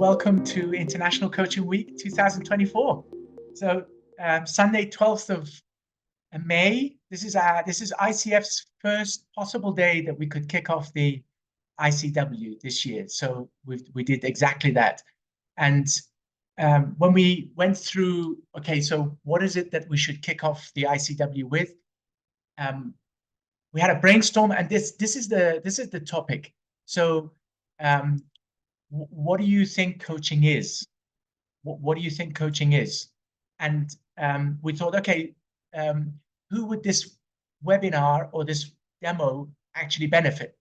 welcome to International Coaching Week 2024. So Sunday, 12th of May. This is ICF's first possible day that we could kick off the ICW this year. So we did exactly that. And when we went through, okay, so what is it that we should kick off the ICW with? We had a brainstorm, and this is the topic. So what do you think coaching is? What do you think coaching is? And we thought, okay, who would this webinar or this demo actually benefit?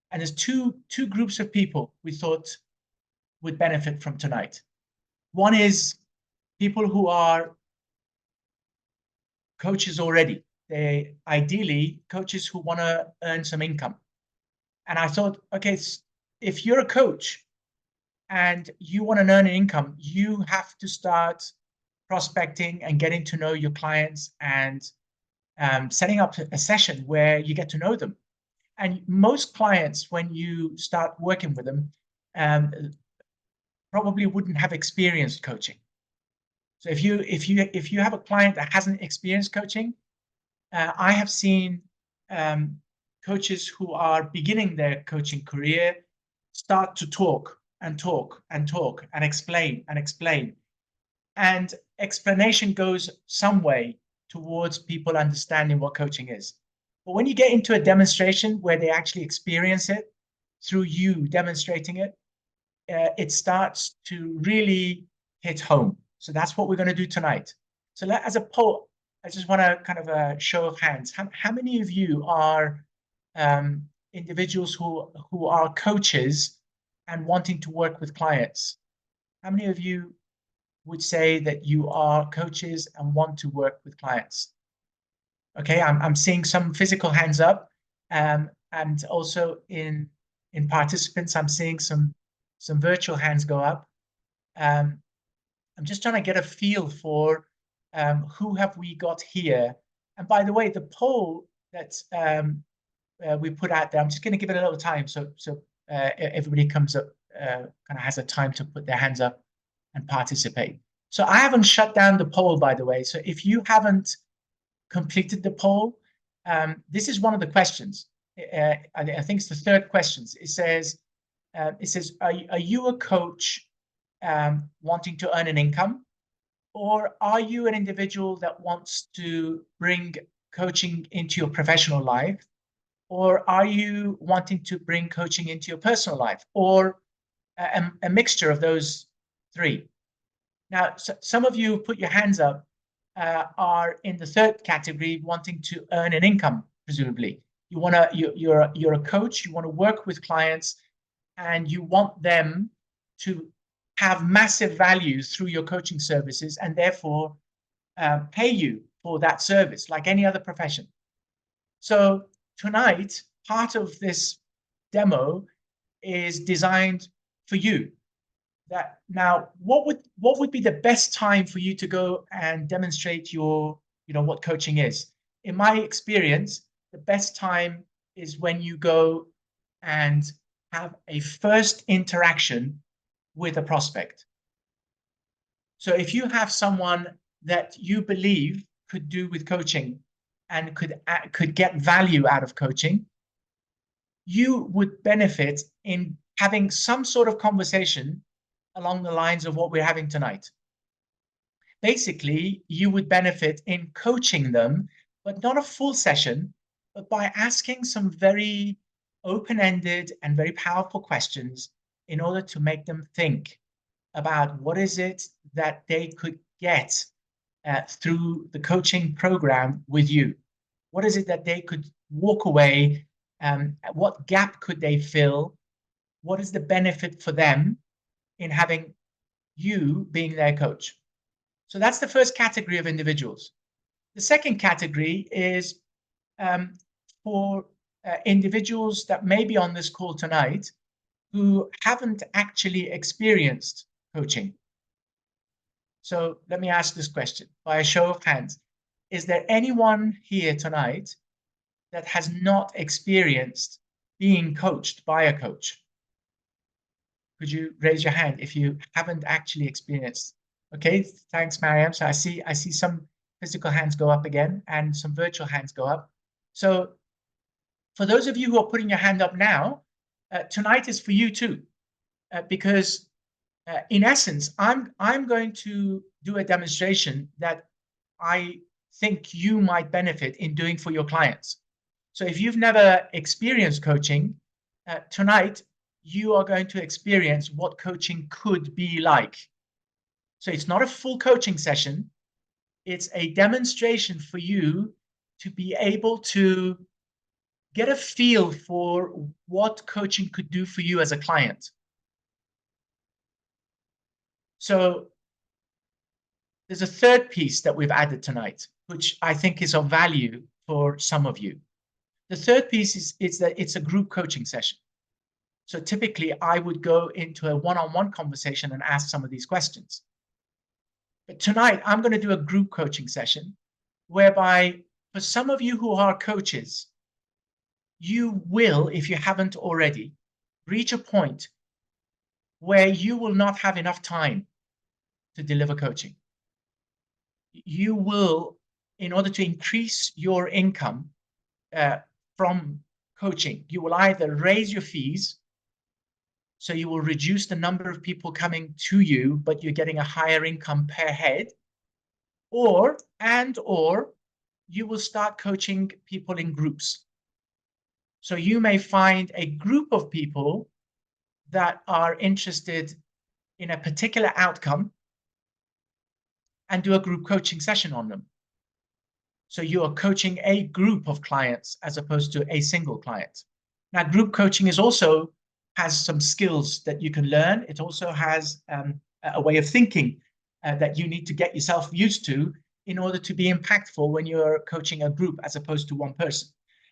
And there's two groups of people we thought would benefit from tonight. One is people who are coaches already. They ideally coaches who want to earn some income. And I thought, okay, if you're a coach and you want to earn an income, you have to start prospecting and getting to know your clients and setting up a session where you get to know them. And most clients, when you start working with them, probably wouldn't have experienced coaching. So if you have a client that hasn't experienced coaching, I have seen coaches who are beginning their coaching career start to talk and talk and talk and explain and explain. And explanation goes some way towards people understanding what coaching is. But when you get into a demonstration where they actually experience it through you demonstrating it, it starts to really hit home. So that's what we're going to do tonight. So as a poll, I just want to kind of a show of hands. How many of you are individuals who are coaches and wanting to work with clients? How many of you would say that you are coaches and want to work with clients? Okay, I'm seeing some physical hands up, and also in participants, I'm seeing some virtual hands go up. I'm just trying to get a feel for who have we got here. And by the way, the poll that we put out there, I'm just going to give it a little time so everybody comes up, kind of has a time to put their hands up and participate. So I haven't shut down the poll, by the way. So if you haven't completed the poll, this is one of the questions. I think it's the third question. It says, are you a coach wanting to earn an income? Or are you an individual that wants to bring coaching into your professional life? Or are you wanting to bring coaching into your personal life? Or a mixture of those three? Now, some of you put your hands up are in the third category, wanting to earn an income, presumably. You're a coach, you want to work with clients, and you want them to have massive value through your coaching services and therefore pay you for that service like any other profession. So tonight, part of this demo is designed for you. That now, what would be the best time for you to go and demonstrate your, what coaching is? In my experience, the best time is when you go and have a first interaction with a prospect. So if you have someone that you believe could do with coaching and could get value out of coaching, you would benefit in having some sort of conversation along the lines of what we're having tonight. Basically, you would benefit in coaching them, but not a full session, but by asking some very open-ended and very powerful questions in order to make them think about what is it that they could get through the coaching program with you. What is it that they could walk away? What gap could they fill? What is the benefit for them in having you being their coach? So that's the first category of individuals. The second category is for individuals that may be on this call tonight who haven't actually experienced coaching. So let me ask this question by a show of hands. Is there anyone here tonight that has not experienced being coached by a coach? Could you raise your hand if you haven't actually experienced? Okay, thanks, Mariam. So I see some physical hands go up again and some virtual hands go up. So for those of you who are putting your hand up now, tonight is for you too, because in essence, I'm going to do a demonstration that I think you might benefit in doing for your clients. So if you've never experienced coaching, tonight you are going to experience what coaching could be like. So it's not a full coaching session. It's a demonstration for you to be able to get a feel for what coaching could do for you as a client. So there's a third piece that we've added tonight, which I think is of value for some of you. The third piece is that it's a group coaching session. So typically I would go into a one-on-one conversation and ask some of these questions. But tonight I'm going to do a group coaching session whereby for some of you who are coaches, you will, if you haven't already, reach a point where you will not have enough time to deliver coaching. You will, in order to increase your income from coaching, you will either raise your fees, so you will reduce the number of people coming to you, but you're getting a higher income per head, or you will start coaching people in groups. So you may find a group of people that are interested in a particular outcome and do a group coaching session on them. So you are coaching a group of clients as opposed to a single client. Now, group coaching has some skills that you can learn. It also has a way of thinking that you need to get yourself used to in order to be impactful when you're coaching a group as opposed to one person.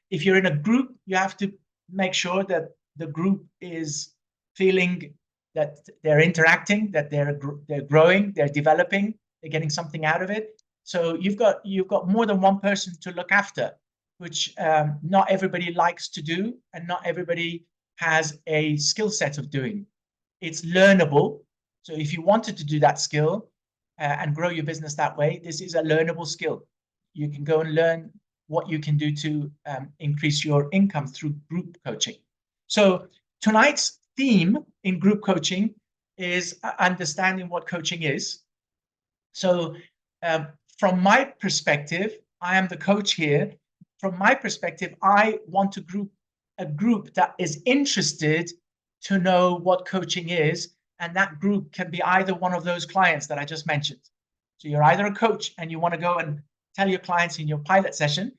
If you're in a group, you have to make sure that the group is feeling that they're interacting, that they're growing, they're developing, they're getting something out of it. So you've got more than one person to look after, which not everybody likes to do, and not everybody has a skill set of doing. It's learnable. So if you wanted to do that skill and grow your business that way, this is a learnable skill. You can go and learn what you can do to increase your income through group coaching. So tonight's theme in group coaching is understanding what coaching is. So from my perspective, I am the coach here. From my perspective, I want to group a group that is interested to know what coaching is, and that group can be either one of those clients that I just mentioned. So you're either a coach and you want to go and tell your clients in your pilot session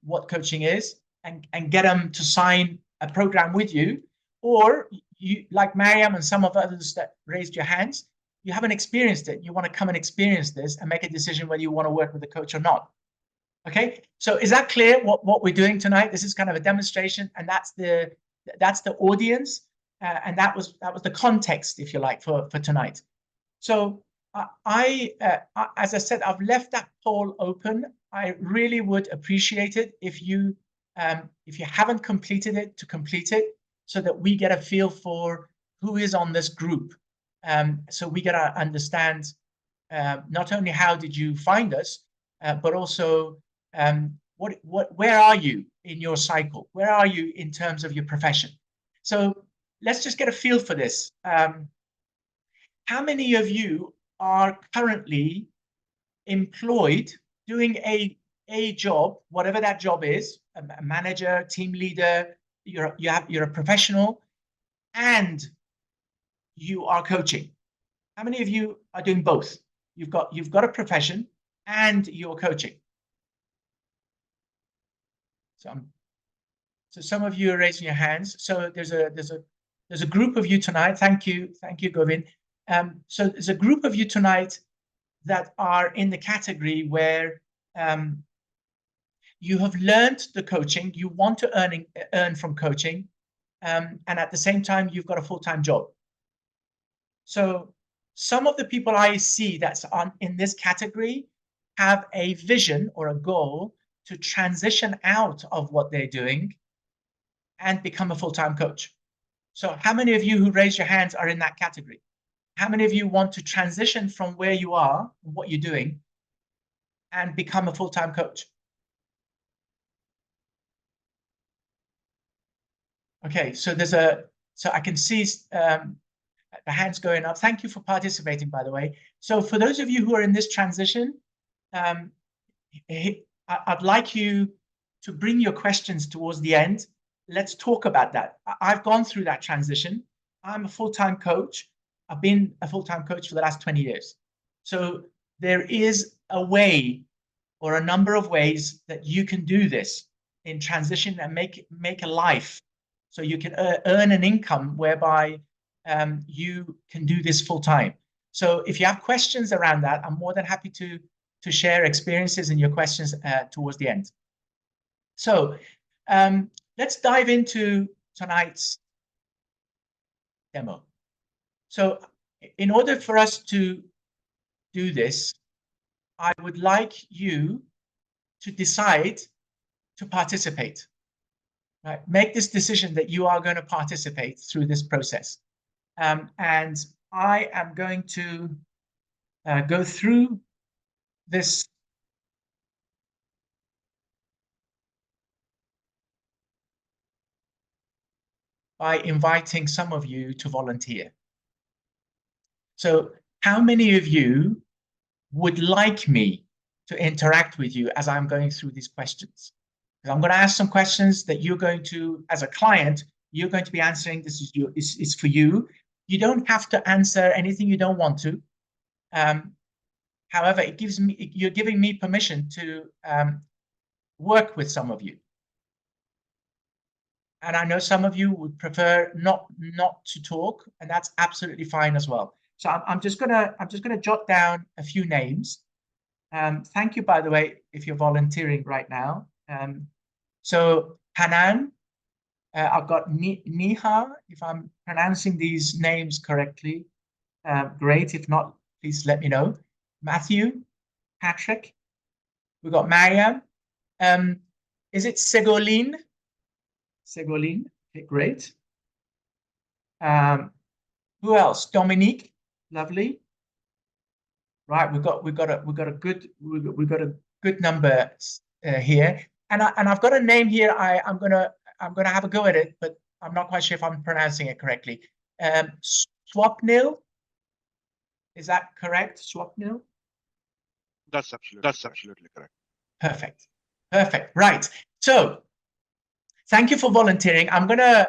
what coaching is and get them to sign a program with you, or you, like Mariam and some of others that raised your hands, you haven't experienced it. You want to come and experience this and make a decision whether you want to work with a coach or not. Okay, so is that clear what we're doing tonight? This is kind of a demonstration, and that's the audience, and that was the context, if you like, for tonight. So as I said, I've left that poll open. I really would appreciate it if you haven't completed it, to complete it, so that we get a feel for who is on this group. So we get to understand not only how did you find us, but also where are you in your cycle? Where are you in terms of your profession? So let's just get a feel for this. How many of you are currently employed doing a job, whatever that job is, a manager, team leader, you're a professional, and you are coaching? How many of you are doing both? You've got a profession and you're coaching. So some of you are raising your hands. So there's a group of you tonight. Thank you, Govind. So there's a group of you tonight that are in the category where you have learned the coaching, you want to earn from coaching, and at the same time you've got a full-time job. So some of the people I see that's in this category have a vision or a goal to transition out of what they're doing and become a full-time coach. So how many of you who raise your hands are in that category? How many of you want to transition from where you are, what you're doing, and become a full-time coach? Okay, so I can see the hands going up. Thank you for participating, by the way. So for those of you who are in this transition, I'd like you to bring your questions towards the end. Let's talk about that. I've gone through that transition. I'm a full-time coach. I've been a full-time coach for the last 20 years. So there is a way or a number of ways that you can do this in transition and make a life. So you can earn an income whereby you can do this full-time. So if you have questions around that, I'm more than happy to share experiences and your questions towards the end. So let's dive into tonight's demo. So in order for us to do this, I would like you to decide to participate. Right? Make this decision that you are going to participate through this process. And I am going to go through this by inviting some of you to volunteer. So how many of you would like me to interact with you as I'm going through these questions? Because I'm going to ask some questions that you're going to, as a client, you're going to be answering. This is for you. You don't have to answer anything you don't want to. However, you're giving me permission to work with some of you. And I know some of you would prefer not to talk, and that's absolutely fine as well. So I'm just gonna jot down a few names. Thank you, by the way, if you're volunteering right now. So Hanan, I've got Niha, if I'm pronouncing these names correctly. Great. If not, please let me know. Matthew, Patrick, we've got Mariam. Is it Segolin? Segolin, okay, great. Who else? Dominique, lovely. Right, we've got a good number here, and I've got a name here. I'm gonna have a go at it, but I'm not quite sure if I'm pronouncing it correctly. Swapnil, is that correct? Swapnil. That's absolutely correct. Perfect, perfect. Right. So, thank you for volunteering. I'm gonna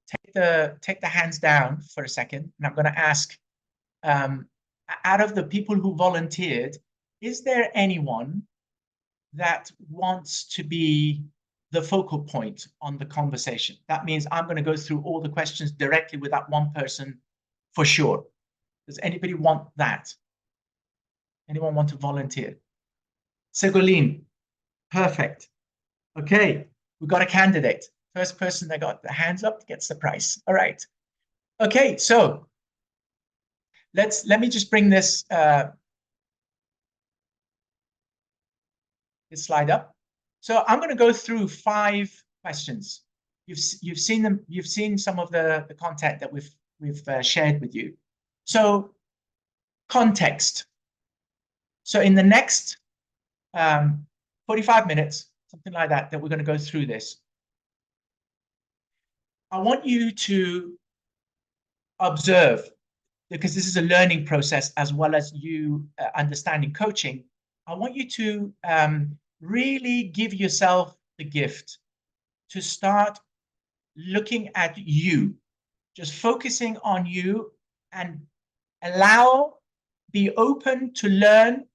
take the hands down for a second, and I'm gonna ask. Out of the people who volunteered, is there anyone that wants to be the focal point on the conversation? That means I'm going to go through all the questions directly with that one person for sure. Does anybody want that? Anyone want to volunteer? Segolin, perfect. Okay, we've got a candidate. First person that got the hands up gets the prize. All right. Okay, so let me just bring this this slide up. So I'm going to go through 5 questions. You've seen them. You've seen some of the content that we've shared with you. So context. So in the next 45 minutes, something like that we're going to go through this. I want you to observe, because this is a learning process as well as you understanding coaching. I want you to really give yourself the gift to start looking at you, just focusing on you, and be open to learn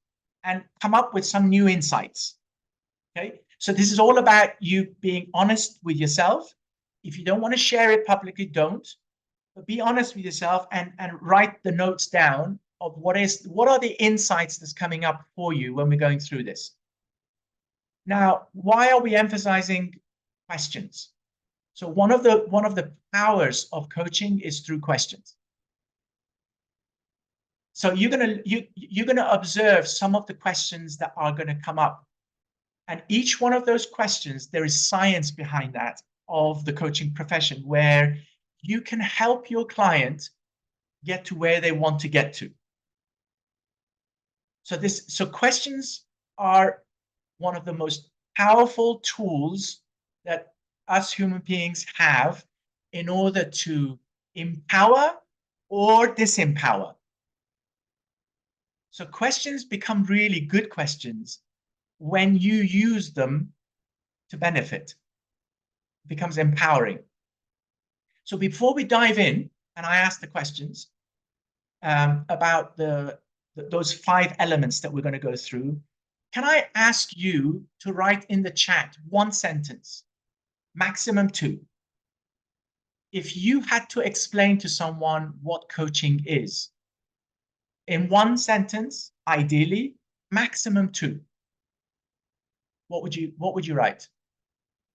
and come up with some new insights. Okay, so this is all about you being honest with yourself. If you don't want to share it publicly, don't. But be honest with yourself and write the notes down of what are the insights that's coming up for you when we're going through this. Now, why are we emphasizing questions? So one of the powers of coaching is through questions. So you're gonna observe some of the questions that are going to come up, and each one of those questions, there is science behind that. of the coaching profession, where you can help your client get to where they want to get to. So questions are one of the most powerful tools that us human beings have in order to empower or disempower. So questions become really good questions when you use them to benefit. It becomes empowering. So before we dive in, and I ask the questions about those 5 elements that we're going to go through, can I ask you to write in the chat 1 sentence, maximum 2? If you had to explain to someone what coaching is, in 1 sentence, ideally, maximum 2, what would you write?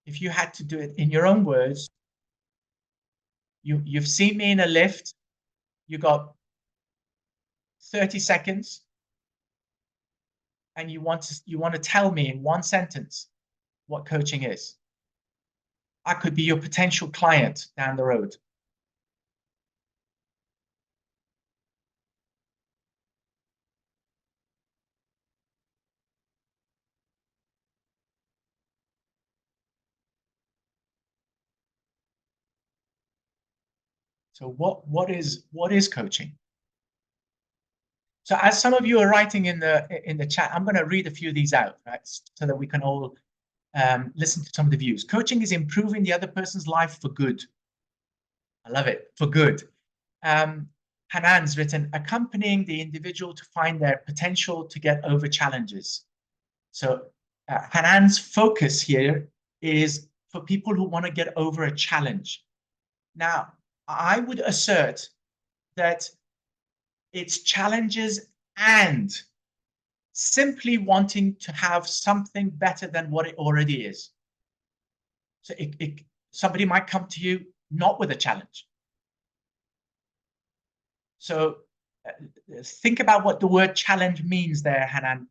If you had to do it in your own words, you've seen me in a lift, you got 30 seconds, and you want to tell me in 1 sentence what coaching is. I could be your potential client down the road. So what is coaching? So as some of you are writing in the chat, I'm going to read a few of these out, right, so that we can all listen to some of the views. Coaching is improving the other person's life for good. I love it, for good. Hanan's written, accompanying the individual to find their potential to get over challenges. So Hanan's focus here is for people who want to get over a challenge. Now, I would assert that it's challenges and simply wanting to have something better than what it already is. So somebody might come to you not with a challenge. So think about what the word challenge means there, Hanan,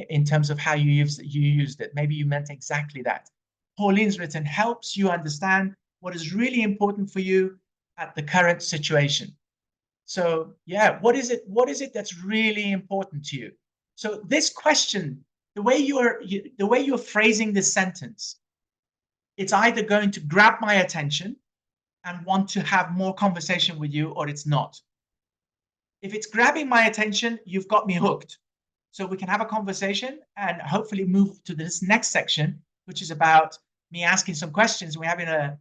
in terms of how you used it. Maybe you meant exactly that. Pauline's written, helps you understand what is really important for you at the current situation. So yeah, what is it that's really important to you? So this question, the way you're phrasing this sentence, it's either going to grab my attention and want to have more conversation with you, or it's not. If it's grabbing my attention, you've got me hooked. So we can have a conversation and hopefully move to this next section, which is about me asking some questions. We're having a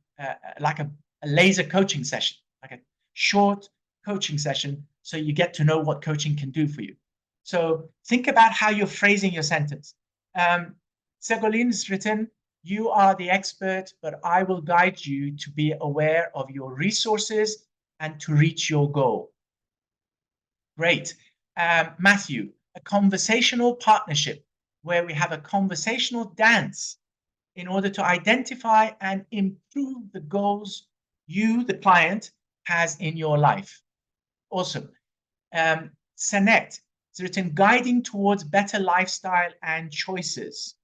laser coaching session, like a short coaching session, so you get to know what coaching can do for you. So think about how you're phrasing your sentence. Segolin's written, you are the expert, but I will guide you to be aware of your resources and to reach your goal. Great. Matthew, a conversational partnership where we have a conversational dance in order to identify and improve the goals you, the client, has in your life. Awesome. Sanette, it's written, guiding towards better lifestyle and choices.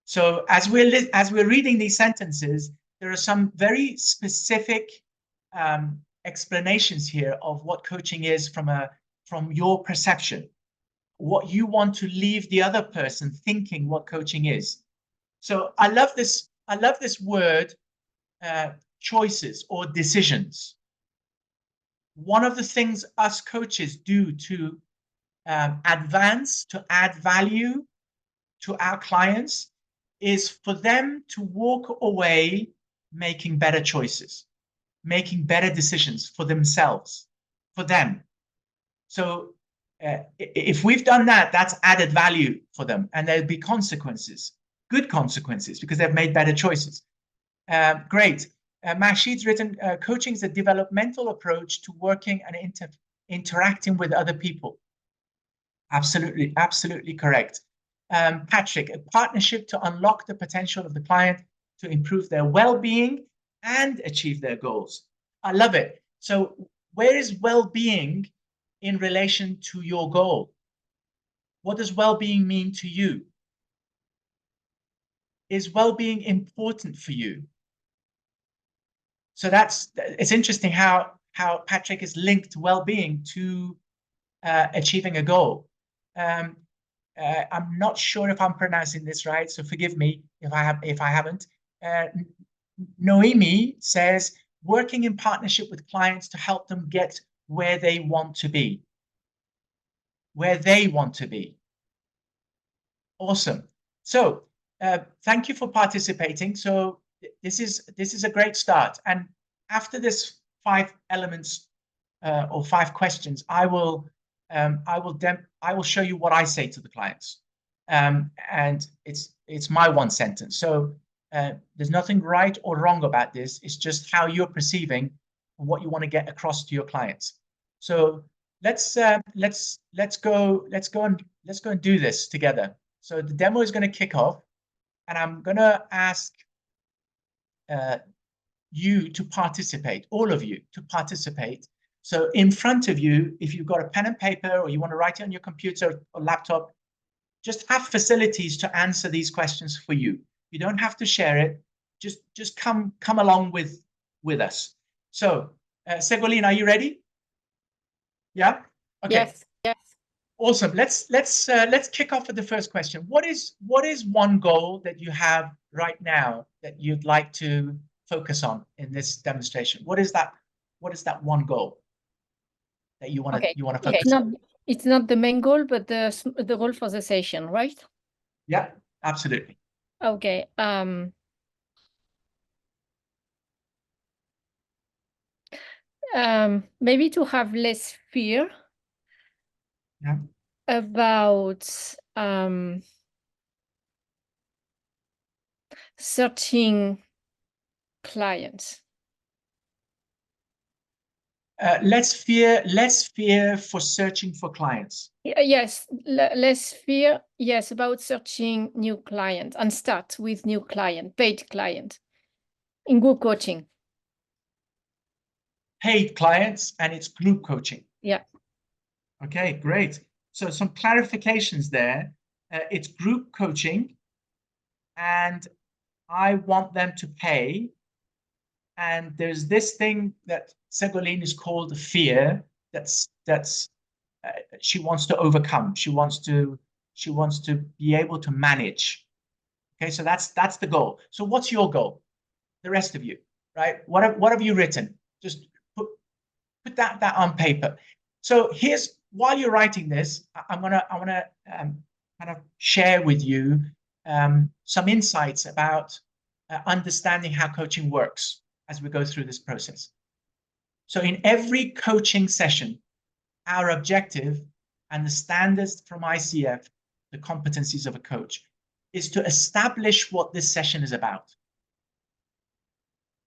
So as we're reading these sentences, there are some very specific explanations here of what coaching is from your perception, what you want to leave the other person thinking what coaching is. So I love this word, choices or decisions. One of the things us coaches do to advance, to add value to our clients, is for them to walk away making better choices, making better decisions for themselves, for them. So if we've done that, that's added value for them, and there'll be consequences, good consequences, because they've made better choices. Great. Mashid's written, coaching is a developmental approach to working and interacting with other people. Absolutely, absolutely correct. Patrick, a partnership to unlock the potential of the client to improve their well-being and achieve their goals. I love it. So where is well-being in relation to your goal? What does well-being mean to you? is well-being important for you? So it's interesting how Patrick is linked well-being to achieving a goal. I'm not sure if I'm pronouncing this right, so forgive me if I haven't. Noemi says, working in partnership with clients to help them get where they want to be. Where they want to be. Awesome. So thank you for participating. So this is a great start. And after this 5 elements or 5 questions, I will show you what I say to the clients. And it's my 1 sentence. So there's nothing right or wrong about this. It's just how you're perceiving what you want to get across to your clients. So let's go and do this together. So the demo is going to kick off, and I'm going to ask you to participate, all of you to participate. So in front of you, if you've got a pen and paper or you want to write it on your computer or laptop, just have facilities to answer these questions for you. You don't have to share it. Just come along with us. So Ségolène, are you ready? Yeah? Okay. Yes. Awesome. Let's kick off with the first question. What is one goal that you have right now that you'd like to focus on in this demonstration? What is that one goal that you want to focus on? It's not the main goal, but the goal for the session, right? Yeah, absolutely. Okay. Maybe to have less fear. Yeah. About searching clients. Less fear for searching for clients. Yes, less fear. Yes, about searching new clients and start with new client, paid client in group coaching. Paid clients, and it's group coaching. Yeah. Okay, great. So some clarifications there. It's group coaching, and I want them to pay. And there's this thing that Ségolène is called fear. That's she wants to overcome. She wants to be able to manage. Okay, so that's the goal. So what's your goal? The rest of you, right? What have you written? Just put that on paper. So here's, while you're writing this, I want to kind of share with you some insights about understanding how coaching works as we go through this process. So in every coaching session, our objective and the standards from ICF, the competencies of a coach, is to establish what this session is about.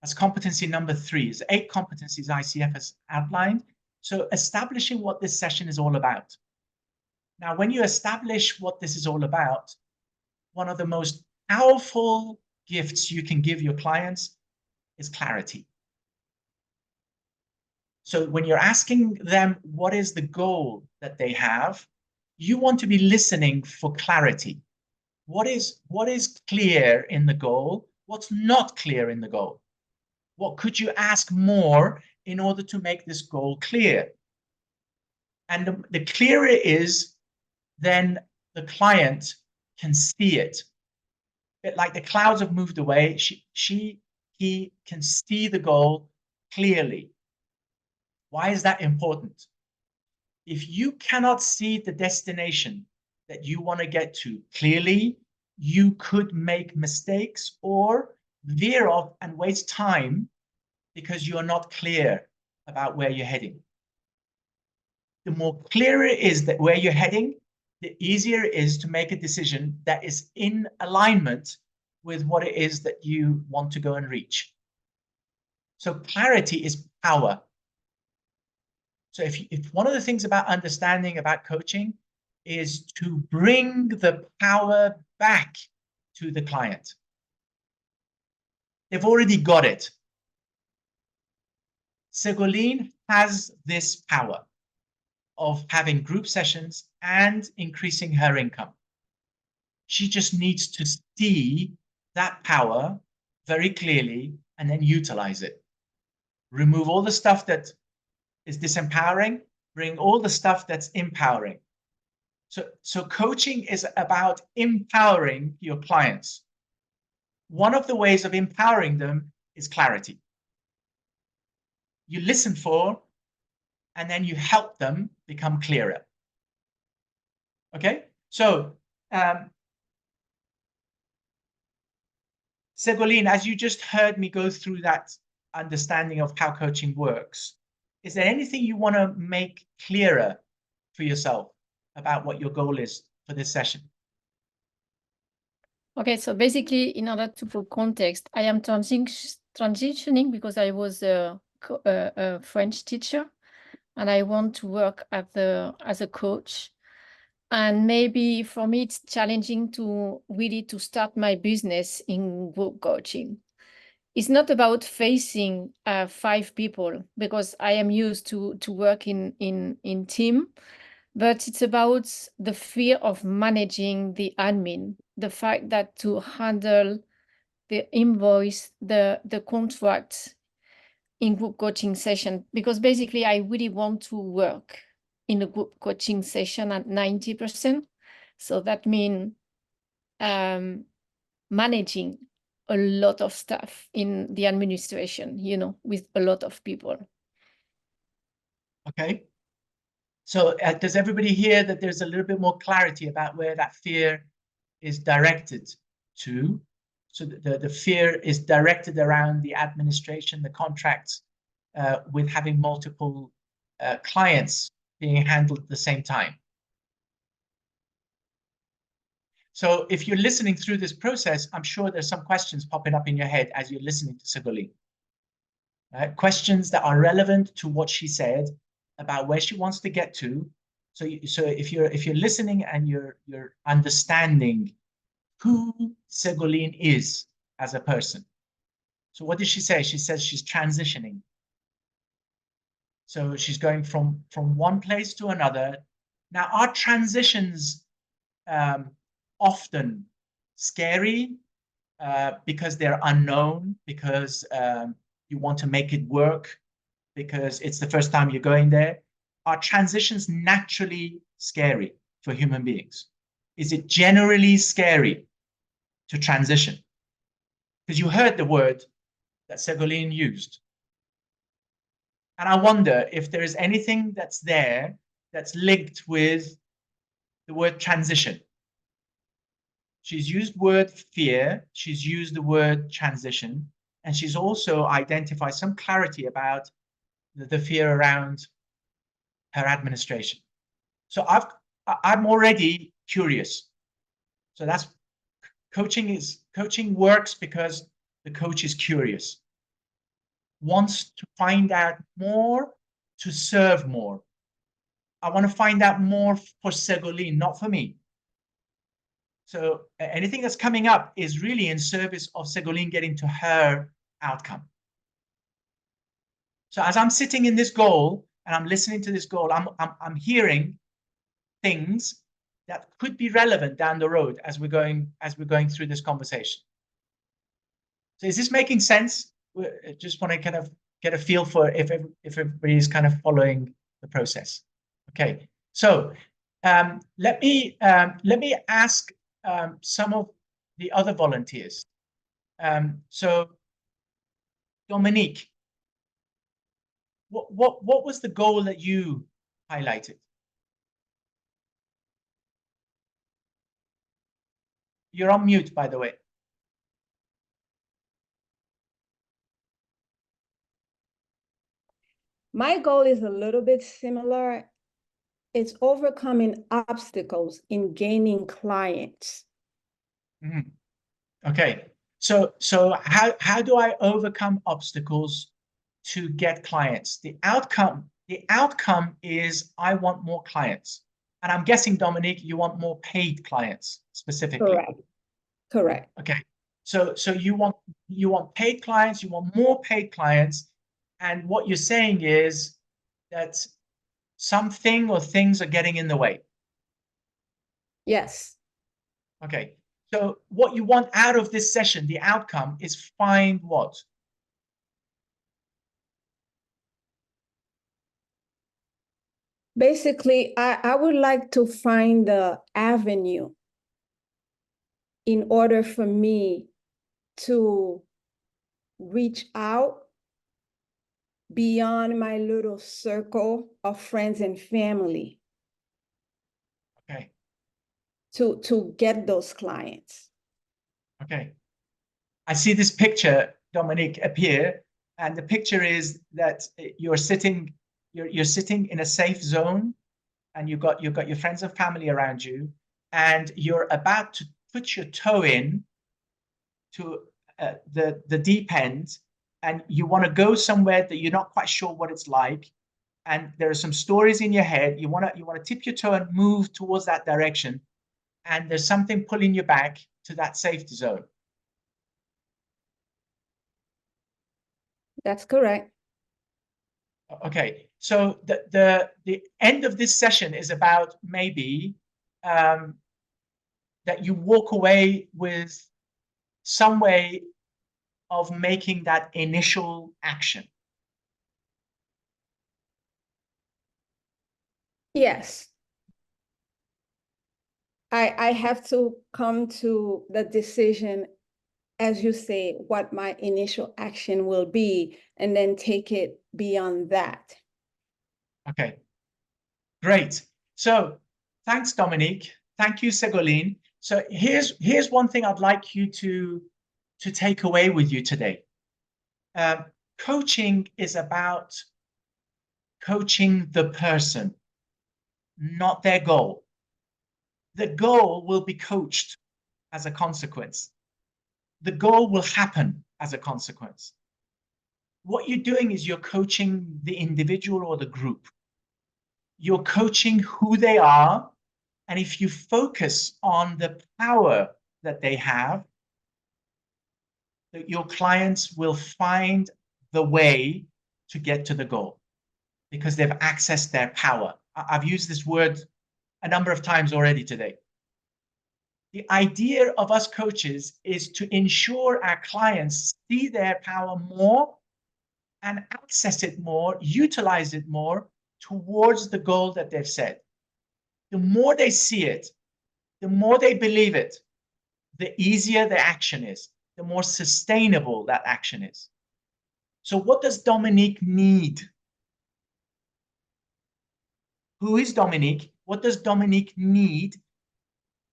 That's competency number 3. There's 8 competencies ICF has outlined. So establishing what this session is all about. Now, when you establish what this is all about, one of the most powerful gifts you can give your clients is clarity. So when you're asking them what is the goal that they have, you want to be listening for clarity. What is clear in the goal? What's not clear in the goal? What could you ask more in order to make this goal clear? And the clearer it is, then the client can see it. A bit like the clouds have moved away, he can see the goal clearly. Why is that important? If you cannot see the destination that you want to get to clearly, you could make mistakes or veer off and waste time because you are not clear about where you're heading. The more clearer it is that where you're heading, the easier it is to make a decision that is in alignment with what it is that you want to go and reach. So clarity is power. So if one of the things about understanding about coaching is to bring the power back to the client. They've already got it. Ségolène has this power of having group sessions and increasing her income. She just needs to see that power very clearly and then utilize it. Remove all the stuff that is disempowering, bring all the stuff that's empowering. So coaching is about empowering your clients. One of the ways of empowering them is clarity. You listen for, and then you help them become clearer. Okay, so Ségolène, as you just heard me go through that understanding of how coaching works, is there anything you want to make clearer for yourself about what your goal is for this session? Okay, so basically, in order to put context, I am transitioning because I was a French teacher, and I want to work as a coach. And maybe for me, it's challenging to really to start my business in group coaching. It's not about facing 5 people, because I am used to work in team, but it's about the fear of managing the admin, the fact that to handle the invoice, the contract in group coaching session, because basically I really want to work in a group coaching session at 90%. So that means managing a lot of stuff in the administration, with a lot of people. Okay. So does everybody hear that there's a little bit more clarity about where that fear is directed to? So the fear is directed around the administration, the contracts, with having multiple clients being handled at the same time. So if you're listening through this process, I'm sure there's some questions popping up in your head as you're listening to Ségolène. Questions that are relevant to what she said about where she wants to get to. So if you're listening and you're understanding who Ségolène is as a person. So what did she say? She says she's transitioning. So she's going from one place to another. Now, are transitions often scary because they're unknown, because you want to make it work, because it's the first time you're going there? Are transitions naturally scary for human beings? Is it generally scary to transition? Because you heard the word that Ségolène used. And I wonder if there is anything that's there that's linked with the word transition. She's used word fear, she's used the word transition, and she's also identified some clarity about the fear around her administration. So I'm already curious. So that's coaching works because the coach is curious, wants to find out more, to serve more. I want to find out more for Ségolène, not for me. So anything that's coming up is really in service of Ségolène getting to her outcome. So as I'm sitting in this goal and I'm listening to this goal, I'm hearing things that could be relevant down the road as we're going through this conversation. So is this making sense? I just want to kind of get a feel for if everybody is kind of following the process. Okay, so let me ask some of the other volunteers. So Dominique, what was the goal that you highlighted? You're on mute, by the way. My goal is a little bit similar. It's overcoming obstacles in gaining clients. Mm-hmm. Okay, so how do I overcome obstacles to get clients? The outcome is I want more clients. And I'm guessing, Dominique, you want more paid clients specifically. Correct. Okay. So you want paid clients, you want more paid clients, and what you're saying is that something or things are getting in the way. Yes. Okay. So what you want out of this session, the outcome, is find what? Basically, I would like to find the avenue in order for me to reach out beyond my little circle of friends and family Okay. to get those clients. Okay. I see this picture, Dominique, appear, and the picture is that you're sitting in a safe zone, and you've got your friends and family around you, and you're about to put your toe in to the deep end, and you want to go somewhere that you're not quite sure what it's like, and there are some stories in your head. You want to tip your toe and move towards that direction, and there's something pulling you back to that safety zone. That's correct. Okay, so the end of this session is about maybe that you walk away with some way of making that initial action. Yes. I have to come to the decision, as you say, what my initial action will be, and then take it beyond that. Okay, great. So thanks, Dominique. Thank you, Ségolène. So here's one thing I'd like you to take away with you today. Coaching is about coaching the person, not their goal. The goal will be coached as a consequence. The goal will happen as a consequence. What you're doing is you're coaching the individual or the group. You're coaching who they are. And if you focus on the power that they have, your clients will find the way to get to the goal because they've accessed their power. I've used this word a number of times already today. The idea of us coaches is to ensure our clients see their power more and access it more, utilize it more towards the goal that they've set. The more they see it, the more they believe it, the easier the action is, the more sustainable that action is. So what does Dominique need? Who is Dominique? What does Dominique need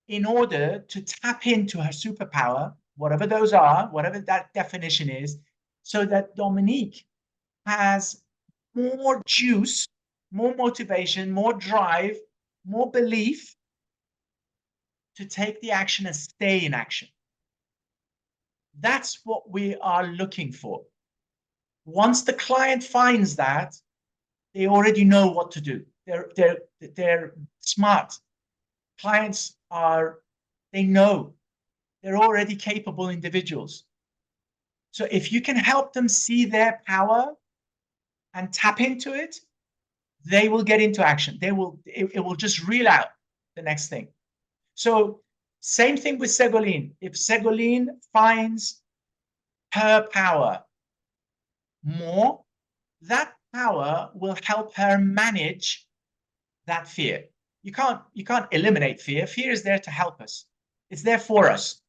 in order to tap into her superpower, whatever those are, whatever that definition is, so that Dominique has more juice, more motivation, more drive, more belief to take the action and stay in action? That's what we are looking for. Once the client finds that, they already know what to do. They're smart. Clients they know. They're already capable individuals. So if you can help them see their power and tap into it, they will get into action. It will just reel out the next thing. So same thing with Ségolène. If Ségolène finds her power more, that power will help her manage that fear. You can't eliminate fear. Fear is there to help us. It's there for us.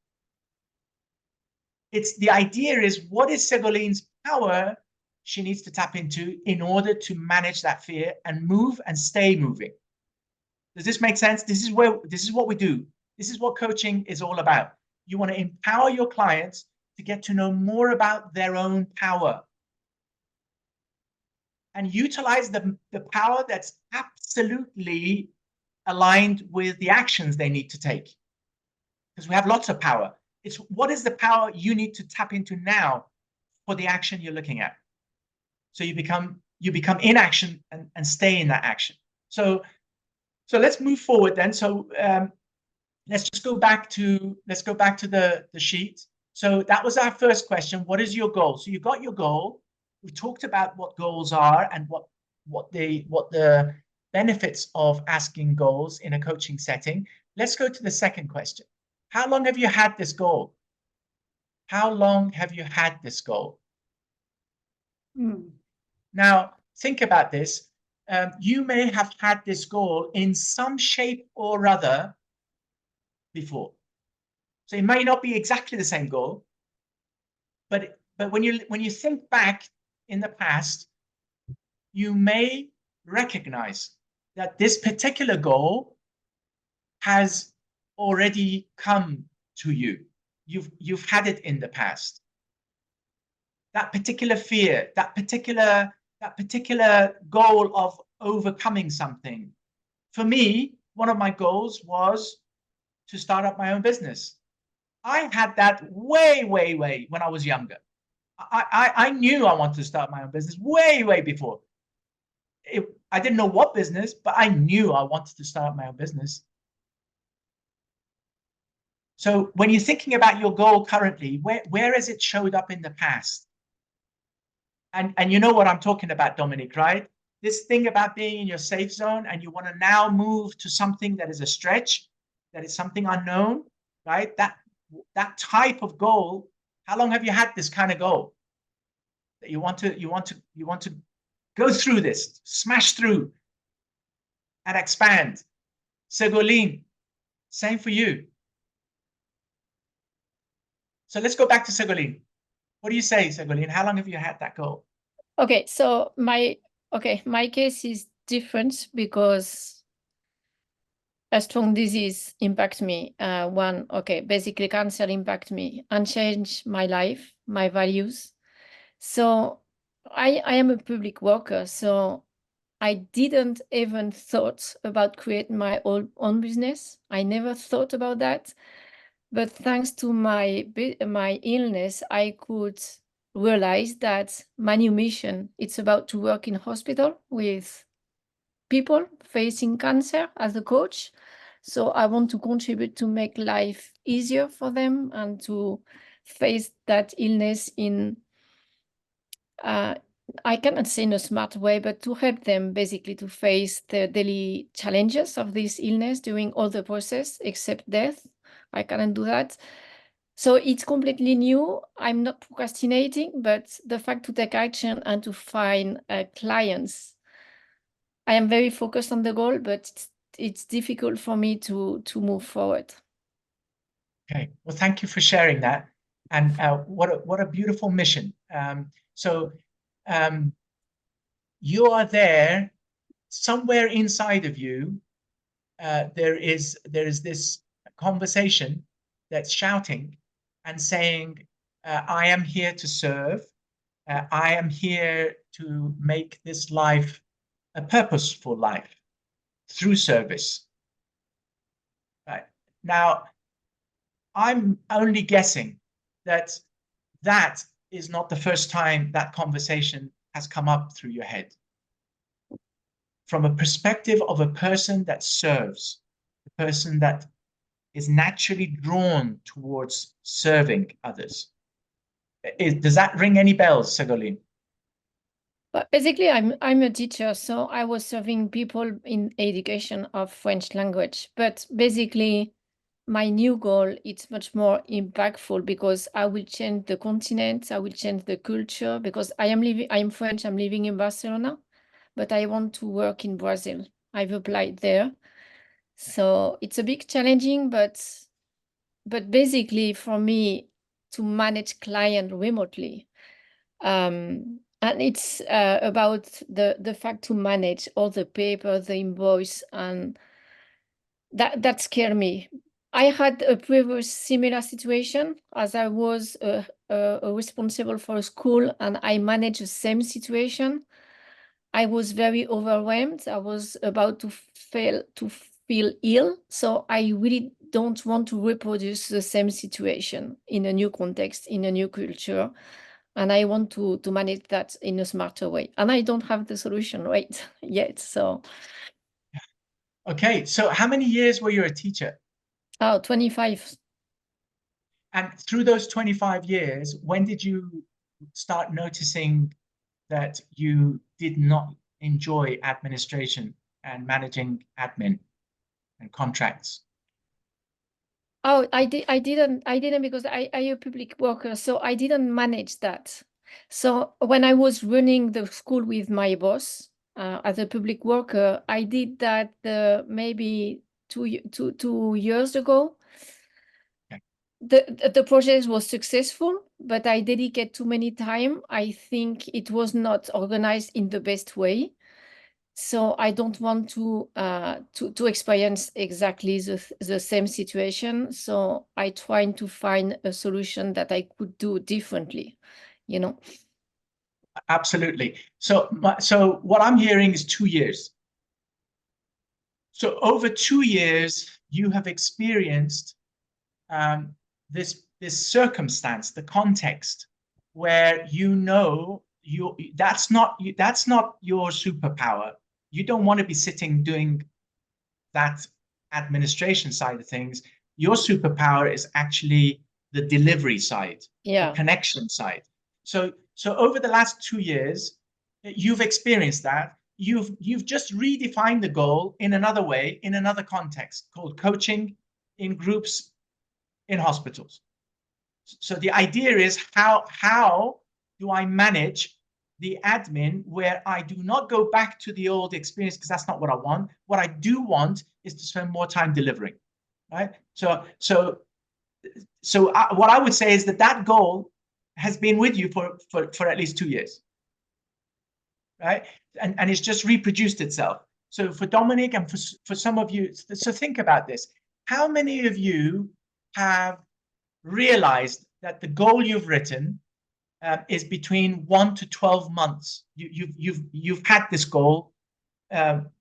The idea is, what is Ségolène's power she needs to tap into in order to manage that fear and move and stay moving? Does this make sense? This is what we do. This is what coaching is all about. You want to empower your clients to get to know more about their own power and utilize the power that's absolutely aligned with the actions they need to take. Because we have lots of power. It's what is the power you need to tap into now for the action you're looking at. So you become in action and stay in that action. So let's move forward then. So let's go back to the sheet. So that was our first question. What is your goal? So you got your goal. We talked about what goals are and what the benefits of asking goals in a coaching setting. Let's go to the second question. How long have you had this goal? How long have you had this goal? Now, think about this. You may have had this goal in some shape or other before. So it may not be exactly the same goal, but when you think back in the past, you may recognize that this particular goal has already come to you. You've had it in the past. That particular fear, that particular goal of overcoming something. For me, one of my goals was to start up my own business. I had that way when I was younger. I knew I wanted to start my own business way before. I didn't know what business, but I knew I wanted to start my own business. So when you're thinking about your goal currently, where has it showed up in the past? And you know what I'm talking about, Dominic, right? This thing about being in your safe zone and you want to now move to something that is a stretch, that is something unknown, right? That type of goal. How long have you had this kind of goal? That you want to go through this, smash through, and expand. Segolene, same for you. So let's go back to Segolene. What do you say, Segolene? How long have you had that goal? Okay, so my case is different because a strong disease impacts me. Basically cancer impact me and change my life, my values. So I am a public worker, so I didn't even thought about creating my own business. I never thought about that. But thanks to my illness, I could realize that my new mission, it's about to work in hospital with people facing cancer as a coach. So I want to contribute to make life easier for them and to face that illness in, I cannot say in a smart way, but to help them basically to face the daily challenges of this illness during all the process except death. I cannot do that. So it's completely new. I'm not procrastinating, but the fact to take action and to find clients, I am very focused on the goal, but it's difficult for me to move forward. Okay, well, thank you for sharing that. And what a beautiful mission. You are there somewhere inside of you. There is this conversation that's shouting and saying, I am here to serve. I am here to make this life a purposeful life through service. Right. Now, I'm only guessing that that is not the first time that conversation has come up through your head. From a perspective of a person that serves, a person that is naturally drawn towards serving others. Does that ring any bells, Segolene? But basically, I'm a teacher, so I was serving people in education of French language. But basically, my new goal, it's much more impactful because I will change the continent, I will change the culture, because I'm French, I'm living in Barcelona, but I want to work in Brazil. I've applied there. So it's a bit challenging, but basically for me to manage client remotely, and it's about the fact to manage all the paper, the invoice, and that scared me. I had a previous similar situation as I was responsible for a school and I managed the same situation. I was very overwhelmed. I was about to feel ill. So I really don't want to reproduce the same situation in a new context, in a new culture. And I want to manage that in a smarter way. And I don't have the solution right yet. So. Okay, so how many years were you a teacher? 25. And through those 25 years, when did you start noticing that you did not enjoy administration and managing admin and contracts? Oh, I didn't because I a public worker, so I didn't manage that. So when I was running the school with my boss as a public worker, I did that maybe 2 years ago. Okay. The project was successful, but I dedicate too many time. I think it was not organized in the best way. So I don't want to experience exactly the same situation. So I trying to find a solution that I could do differently, you know. Absolutely. So so what I'm hearing is 2 years. So over 2 years, you have experienced this circumstance, the context, where that's not your superpower. You don't want to be sitting doing that administration side of things. Your superpower is actually the delivery side, the connection side. So over the last 2 years, you've experienced that. You've just redefined the goal in another way, in another context, called coaching in groups in hospitals. So the idea is how do I manage the admin where I do not go back to the old experience, because that's not what I want. What I do want is to spend more time delivering, right? So what I would say is that goal has been with you for at least 2 years, right? And it's just reproduced itself. So for Dominic and for some of you, so think about this. How many of you have realized that the goal you've written is between 1 to 12 months? You've had this goal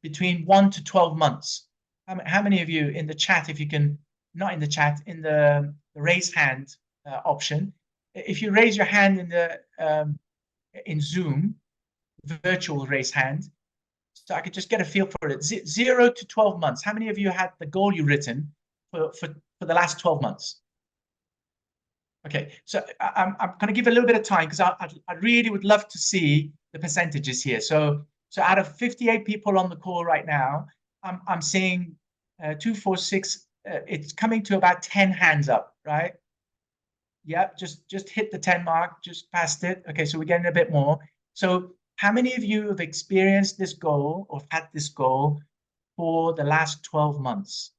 between 1 to 12 months. How many of you in the chat, if you can, not in the chat, in the raise hand option, if you raise your hand in Zoom, virtual raise hand, so I could just get a feel for it. 0 to 12 months. How many of you had the goal you've written for the last 12 months? Okay, so I'm going to give a little bit of time because I really would love to see the percentages here. So out of 58 people on the call right now, I'm seeing 2, 4, 6. It's coming to about 10 hands up, right? Yep, just hit the 10 mark, just passed it. Okay, so we're getting a bit more. So how many of you have experienced this goal or had this goal for the last 12 months?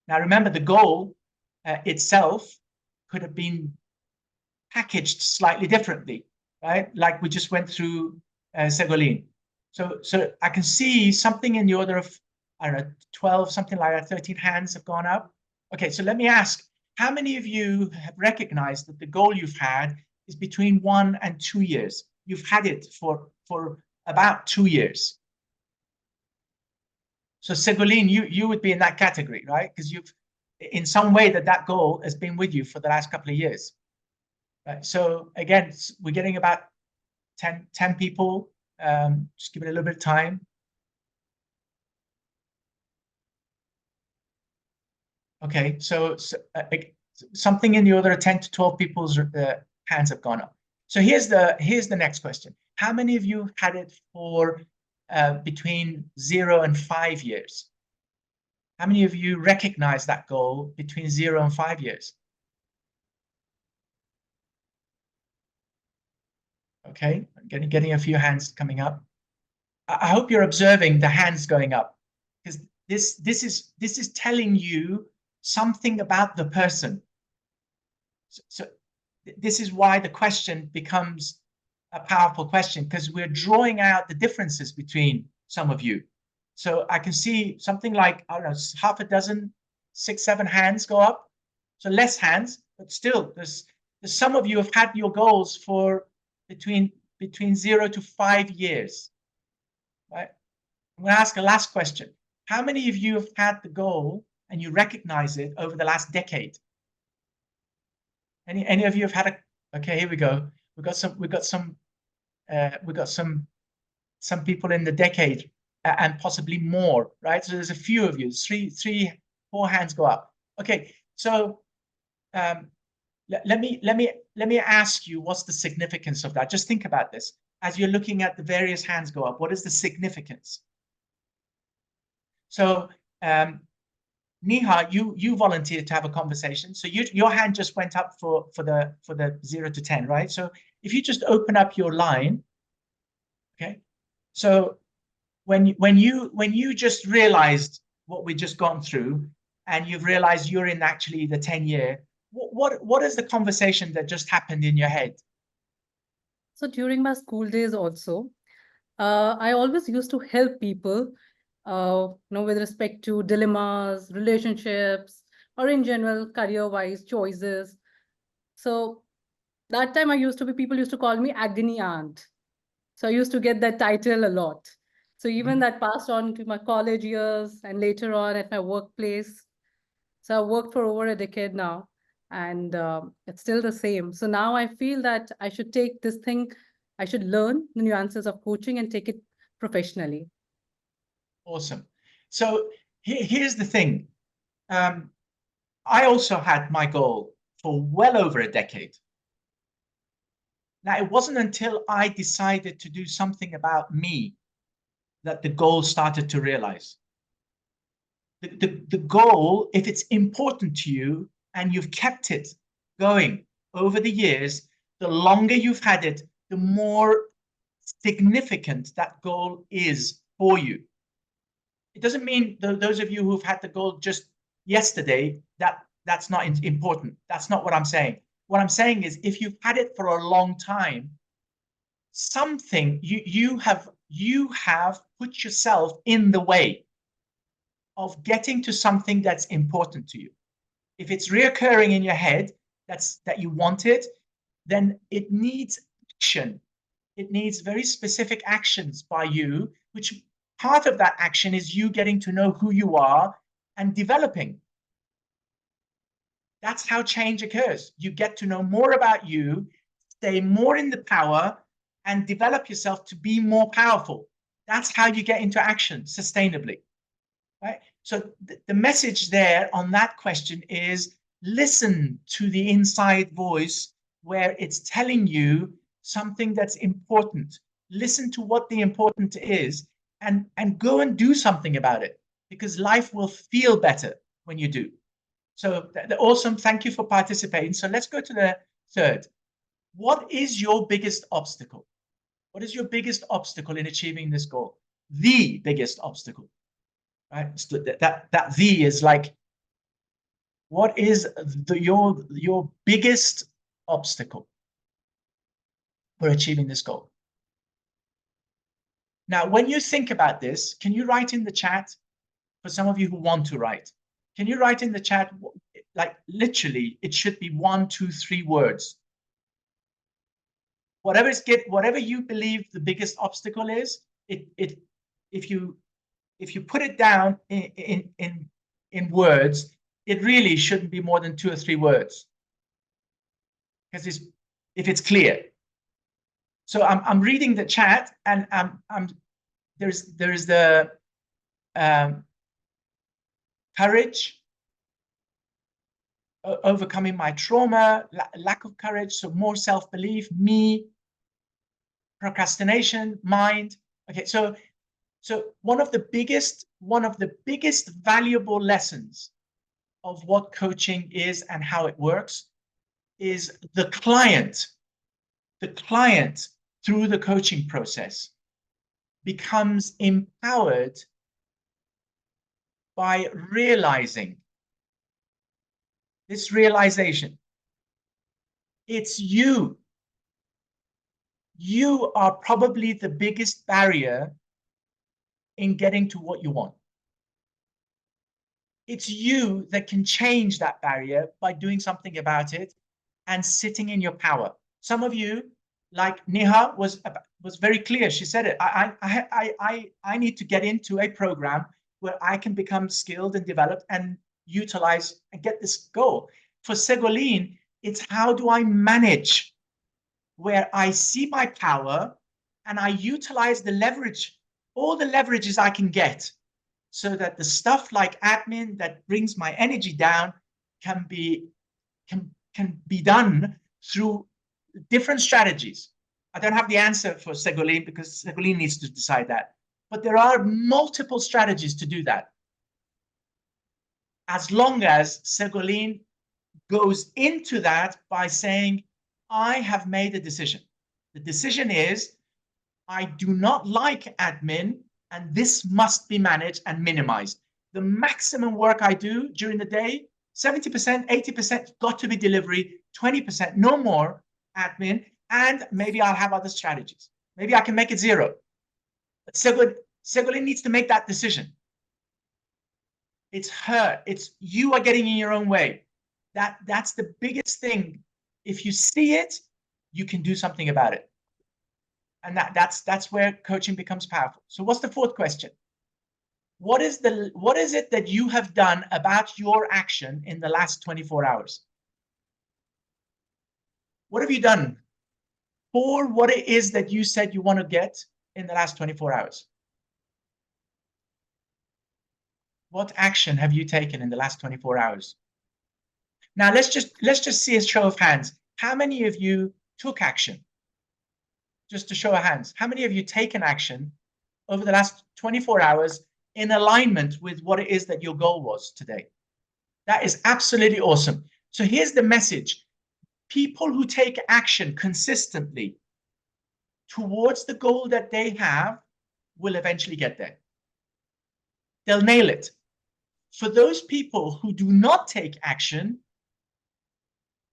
Now remember, the goal itself could have been packaged slightly differently, right? Like we just went through Ségolène. So I can see something in the order of, I don't know, 12, something like that, 13 hands have gone up. Okay, so let me ask, how many of you have recognized that the goal you've had is between 1 and 2 years? You've had it for about 2 years. So Ségolène, you would be in that category, right? Because you've, in some way, that goal has been with you for the last couple of years. Right? So again, we're getting about 10 people. Just give it a little bit of time. Okay, so something in the order of 10 to 12 people's hands have gone up. So here's the next question. How many of you had it for between 0 and 5 years? How many of you recognize that goal between 0 and 5 years? Okay, getting a few hands coming up. I hope you're observing the hands going up, because this is telling you something about the person. So this is why the question becomes a powerful question, because we're drawing out the differences between some of you. So I can see something like, I don't know, half a dozen, 6, 7 hands go up. So less hands, but still there's some of you have had your goals for between 0 to 5 years. Right? I'm going to ask a last question. How many of you have had the goal and you recognize it over the last decade? Any of you have had a? Okay, here we go. We've got some people in the decade and possibly more, right? So there's a few of you. 3, 4 hands go up. Okay, so let me ask you, what's the significance of that? Just think about this as you're looking at the various hands go up. What is the significance? So Niha, you volunteered to have a conversation. So your hand just went up for the 0 to 10, right? So if you just open up your line, okay. So when you just realized what we just gone through, and you've realized you're in actually the 10-year, what is the conversation that just happened in your head? So during my school days also, I always used to help people, with respect to dilemmas, relationships, or in general, career-wise choices. So that time people used to call me agony aunt. So I used to get that title a lot. So even that passed on to my college years and later on at my workplace. So I worked for over a decade now, and it's still the same. So now I feel that I should take this thing, I should learn the nuances of coaching and take it professionally. Awesome. So here's the thing. I also had my goal for well over a decade. Now, it wasn't until I decided to do something about me that the goal started to realize. The goal, if it's important to you and you've kept it going over the years, the longer you've had it, the more significant that goal is for you. It doesn't mean those of you who've had the goal just yesterday, that's not important. That's not what I'm saying. What I'm saying is, if you've had it for a long time, something you have put yourself in the way of getting to something that's important to you. If it's reoccurring in your head, that you want it, then it needs action. It needs very specific actions by you, which part of that action is you getting to know who you are and developing. That's how change occurs. You get to know more about you, stay more in the power, and develop yourself to be more powerful. That's how you get into action sustainably, right? So the message there on that question is, listen to the inside voice where it's telling you something that's important. Listen to what the important is, and go and do something about it, because life will feel better when you do. So awesome. Thank you for participating. So let's go to the third. What is your biggest obstacle? What is your biggest obstacle in achieving this goal? The biggest obstacle, right? So that the is like, what is your biggest obstacle for achieving this goal? Now, when you think about this, can you write in the chat, for some of you who want to write, can you write in the chat, like literally, it should be 1, 2, 3 words. Whatever you believe the biggest obstacle is, if you put it down in words, it really shouldn't be more than 2 or 3 words, because if it's clear. So I'm reading the chat, and there's the courage, overcoming my trauma, lack of courage, so more self-belief, me, procrastination, mind. Okay, so one of the biggest valuable lessons of what coaching is and how it works is the client through the coaching process becomes empowered by realizing this realization. It's you. You are probably the biggest barrier in getting to what you want. It's you that can change that barrier by doing something about it and sitting in your power. Some of you, like Neha, was very clear. She said it. I need to get into a program where I can become skilled and developed and utilize and get this goal. For Ségolène, it's how do I manage where I see my power and I utilize the leverage, all the leverages I can get, so that the stuff like admin that brings my energy down can be done through different strategies. I don't have the answer for Ségolène, because Ségolène needs to decide that. But there are multiple strategies to do that. as long as Ségolène goes into that by saying, I have made a decision. The decision is, I do not like admin, and this must be managed and minimized. The maximum work I do during the day, 70%, 80% got to be delivery, 20%, no more admin, and maybe I'll have other strategies. Maybe I can make it zero. But Ségolène needs to make that decision. It's her. It's you are getting in your own way. That's the biggest thing. If you see it, you can do something about it. And that's where coaching becomes powerful. So what's the fourth question? What is it that you have done about your action in the last 24 hours? What have you done for what it is that you said you want to get in the last 24 hours? What action have you taken in the last 24 hours? Now let's just see a show of hands. How many of you took action? Just a show of hands. How many of you taken action over the last 24 hours in alignment with what it is that your goal was today? That is absolutely awesome. So here's the message. People who take action consistently towards the goal that they have will eventually get there. They'll nail it. For those people who do not take action,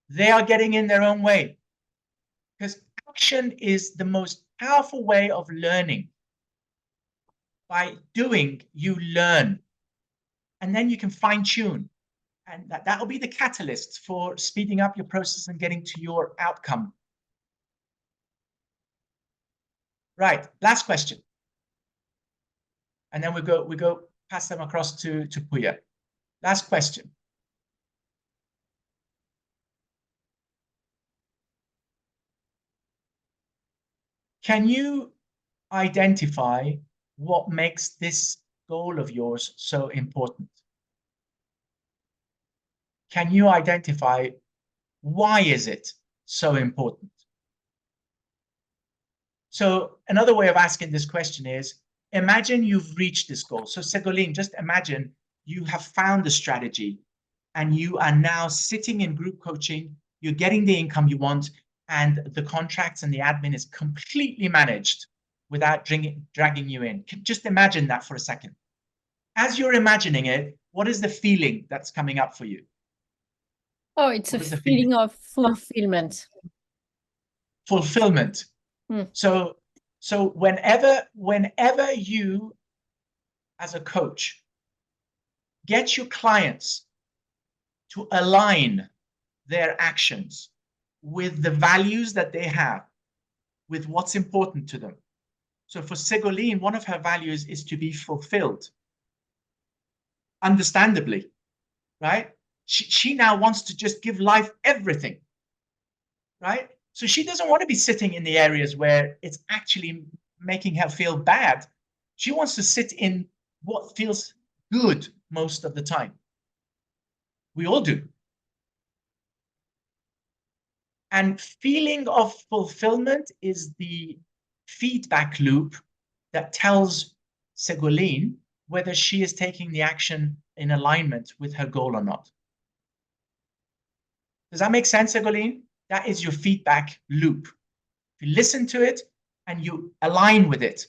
they are getting in their own way. Because action is the most powerful way of learning. By doing, you learn. And then you can fine-tune. And that will be the catalyst for speeding up your process and getting to your outcome. Right, last question. And then we go pass them across to Puya. Last question. Can you identify what makes this goal of yours so important? Can you identify why is it so important? So another way of asking this question is, imagine you've reached this goal. So Ségolène, just imagine you have found the strategy and you are now sitting in group coaching, you're getting the income you want, and the contracts and the admin is completely managed without dragging you in. Just imagine that for a second. As you're imagining it, what is the feeling that's coming up for you? Oh, it's a feeling of fulfillment. Fulfillment. So whenever you, as a coach, get your clients to align their actions with the values that they have, with what's important to them. So for Ségolène, one of her values is to be fulfilled. Understandably, right? She now wants to just give life everything, right? So she doesn't want to be sitting in the areas where it's actually making her feel bad. She wants to sit in what feels good most of the time. We all do. And feeling of fulfillment is the feedback loop that tells Ségolène whether she is taking the action in alignment with her goal or not. Does that make sense, Ségolène? That is your feedback loop. You listen to it and you align with it.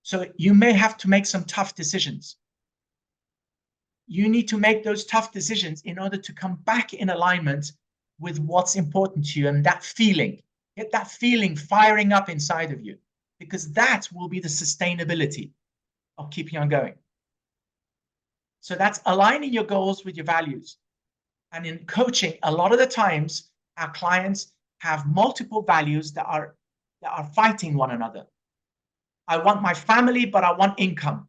So you may have to make some tough decisions. You need to make those tough decisions in order to come back in alignment with what's important to you and that feeling. Get that feeling firing up inside of you, because that will be the sustainability of keeping on going. So that's aligning your goals with your values. And in coaching, a lot of the times, our clients have multiple values that are fighting one another. I want my family, but I want income.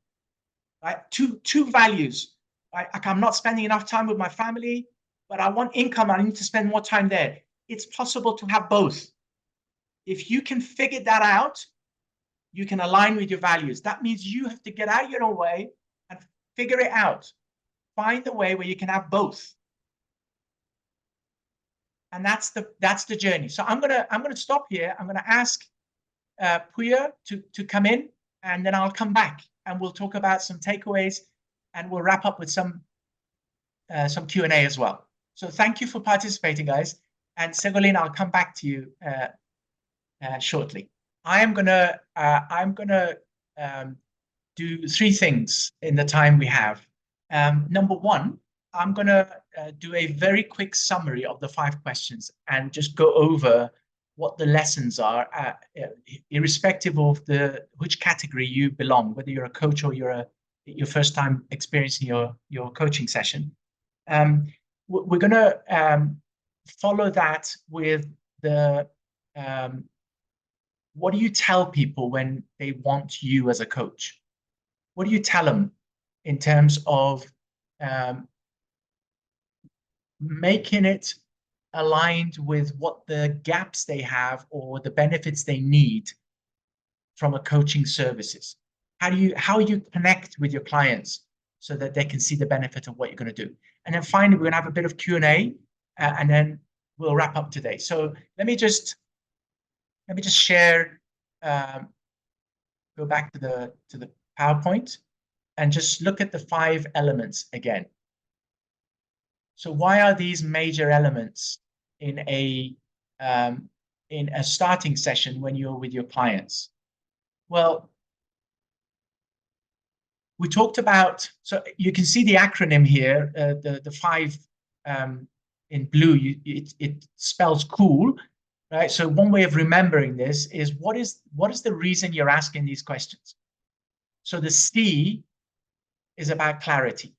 Right? Two values. Right? Like, I'm not spending enough time with my family, but I want income. I need to spend more time there. It's possible to have both. If you can figure that out, you can align with your values. That means you have to get out of your own way and figure it out. Find the way where you can have both. And that's the journey. So I'm gonna stop here. I'm gonna ask Puya to come in, and then I'll come back and we'll talk about some takeaways, and we'll wrap up with some some Q&A as well. So thank you for participating, guys. And Segolene, I'll come back to you shortly. I'm gonna do 3 things in the time we have. Number 1, I'm gonna do a very quick summary of the 5 questions and just go over what the lessons are, irrespective of which category you belong, whether you're a coach or you're your first time experiencing your coaching session. We're gonna follow that with the what do you tell people when they want you as a coach? What do you tell them in terms of making it aligned with what the gaps they have or the benefits they need from a coaching services? How you connect with your clients so that they can see the benefit of what you're going to do? And then finally, we're going to have a bit of Q&A, and then we'll wrap up today. So let me just share, go back to the PowerPoint and just look at the 5 elements again. So why are these major elements in a starting session when you're with your clients? Well, we talked about, so you can see the acronym here, the 5 in blue, it spells cool, right? So one way of remembering this is what is the reason you're asking these questions? So the C is about clarity.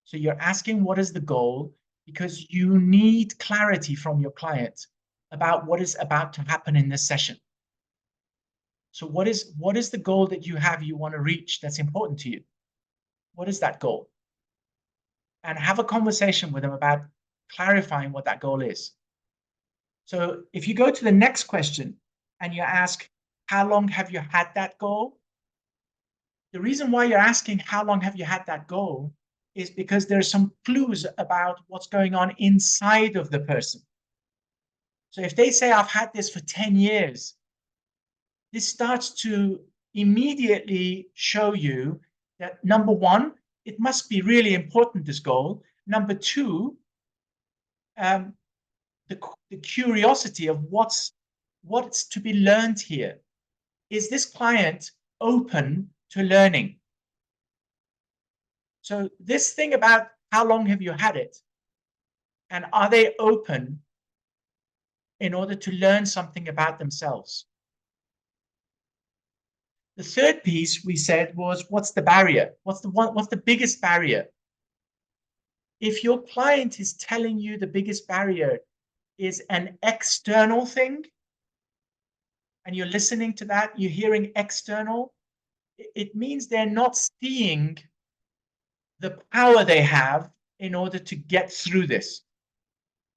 So you're asking what is the goal, because you need clarity from your client about what is about to happen in this session. So what is the goal that you want to reach that's important to you? What is that goal? And have a conversation with them about clarifying what that goal is. So if you go to the next question and you ask, how long have you had that goal? The reason why you're asking how long have you had that goal is because there's some clues about what's going on inside of the person. So if they say, I've had this for 10 years, this starts to immediately show you that, number 1, it must be really important, this goal. Number 2, the curiosity of what's to be learned here. Is this client open to learning? So this thing about how long have you had it, and are they open in order to learn something about themselves? The third piece we said was, what's the barrier? What's the biggest barrier? If your client is telling you the biggest barrier is an external thing, and you're listening to that, you're hearing external, it means they're not seeing the power they have in order to get through this,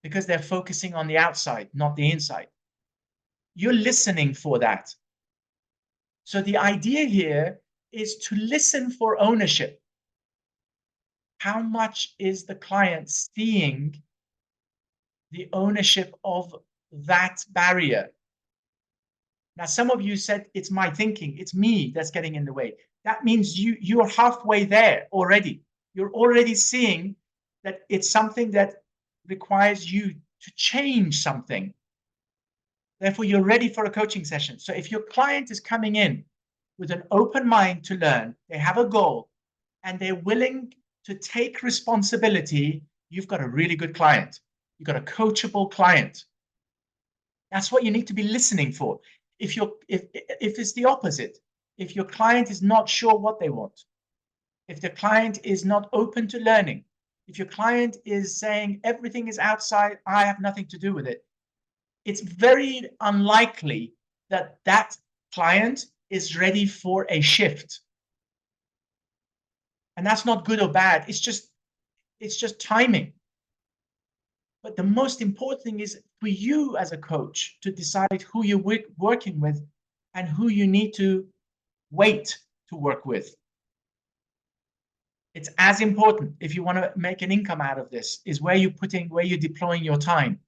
because they're focusing on the outside, not the inside. You're listening for that. So the idea here is to listen for ownership. How much is the client seeing the ownership of that barrier? Now, some of you said, it's my thinking, it's me that's getting in the way. That means you're halfway there already. You're already seeing that it's something that requires you to change something. Therefore, you're ready for a coaching session. So if your client is coming in with an open mind to learn, they have a goal, and they're willing to take responsibility, you've got a really good client. You've got a coachable client. That's what you need to be listening for. If it's the opposite, if your client is not sure what they want, if the client is not open to learning, if your client is saying everything is outside, I have nothing to do with it, it's very unlikely that that client is ready for a shift. And that's not good or bad. It's just timing. But the most important thing is for you as a coach to decide who you're working with and who you need to wait to work with. It's as important, if you want to make an income out of this, is where you're deploying your time.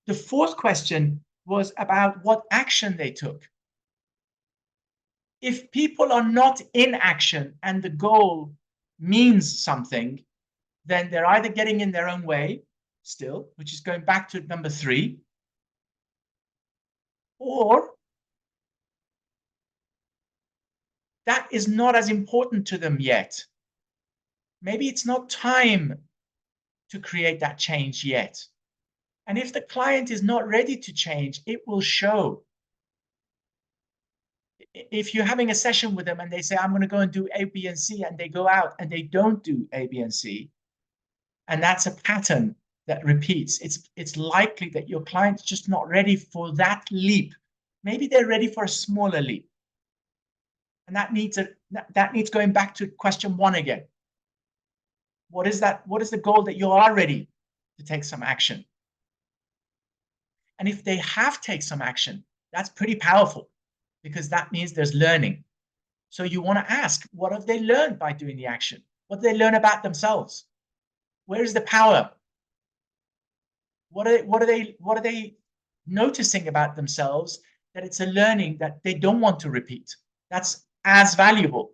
The fourth question was about what action they took. If people are not in action and the goal means something, then they're either getting in their own way still, which is going back to number 3, or that is not as important to them yet. Maybe it's not time to create that change yet. And if the client is not ready to change, it will show. If you're having a session with them and they say, I'm going to go and do A, B, and C, and they go out and they don't do A, B, and C, and that's a pattern that repeats, it's likely that your client's just not ready for that leap. Maybe they're ready for a smaller leap. And that needs going back to question 1 again. What is that? What is the goal that you are ready to take some action? And if they have taken some action, that's pretty powerful, because that means there's learning. So you want to ask, what have they learned by doing the action? What do they learn about themselves? Where is the power? What are they noticing about themselves that it's a learning that they don't want to repeat? That's as valuable.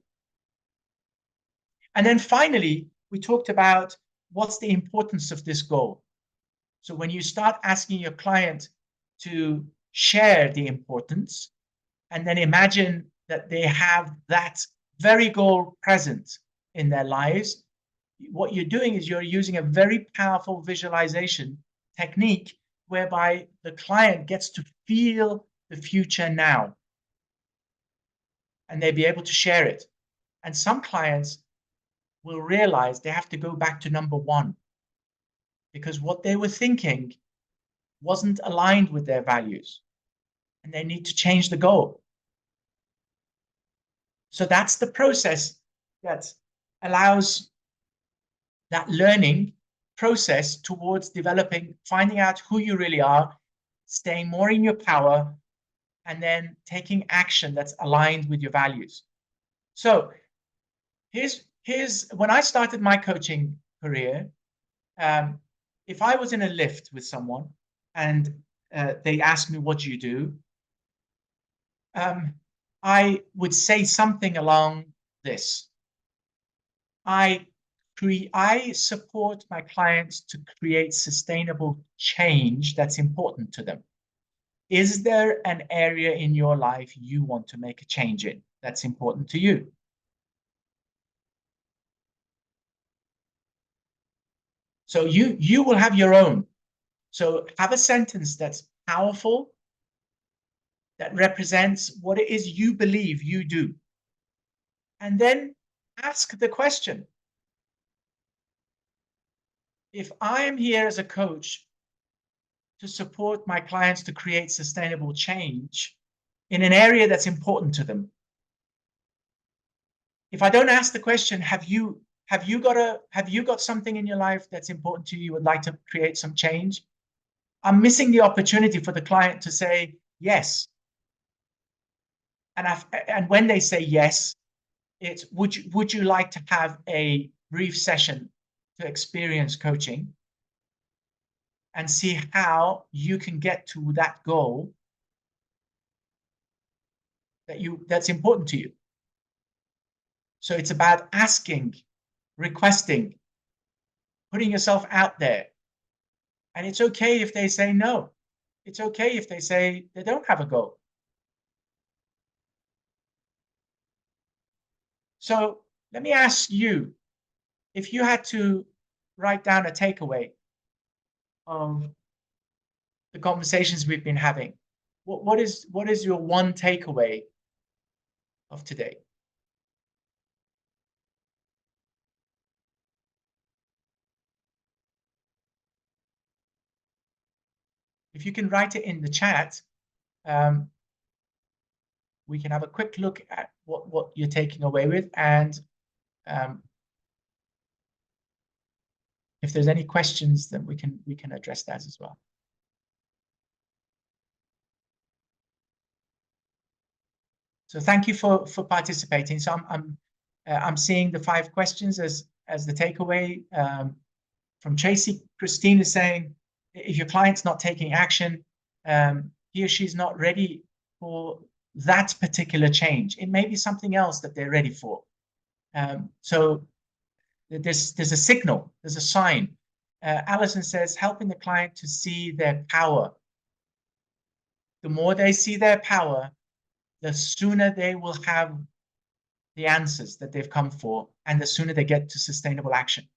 And then finally, we talked about what's the importance of this goal. So when you start asking your client to share the importance, and then imagine that they have that very goal present in their lives, what you're doing is you're using a very powerful visualization technique whereby the client gets to feel the future now, and they'll be able to share it. And some clients will realize they have to go back to number 1, because what they were thinking wasn't aligned with their values, and they need to change the goal. So that's the process that allows that learning process towards developing, finding out who you really are, staying more in your power, and then taking action that's aligned with your values. So here's when I started my coaching career, if I was in a lift with someone and they asked me, what do you do? I would say something along this. I support my clients to create sustainable change that's important to them. Is there an area in your life you want to make a change in that's important to you? So you will have your own. So have a sentence that's powerful, that represents what it is you believe you do. And then ask the question. If I am here as a coach to support my clients to create sustainable change in an area that's important to them, if I don't ask the question, have you got something in your life that's important to you, would like to create some change? I'm missing the opportunity for the client to say yes. And when they say yes, it's would you like to have a brief session to experience coaching and see how you can get to that goal that's important to you. So it's about asking, requesting, putting yourself out there. And it's okay if they say no. It's okay if they say they don't have a goal. So let me ask you, if you had to write down a takeaway of the conversations we've been having, what is your one takeaway of today? If you can write it in the chat, we can have a quick look at what you're taking away with, and if there's any questions, then we can address that as well. So thank you for participating. So I'm seeing the 5 questions as the takeaway. From Tracy, Christine is saying, if your client's not taking action, he or she's not ready for that particular change. It may be something else that they're ready for. So There's a signal, there's a sign. Alison says, helping the client to see their power. The more they see their power, the sooner they will have the answers that they've come for, and the sooner they get to sustainable action.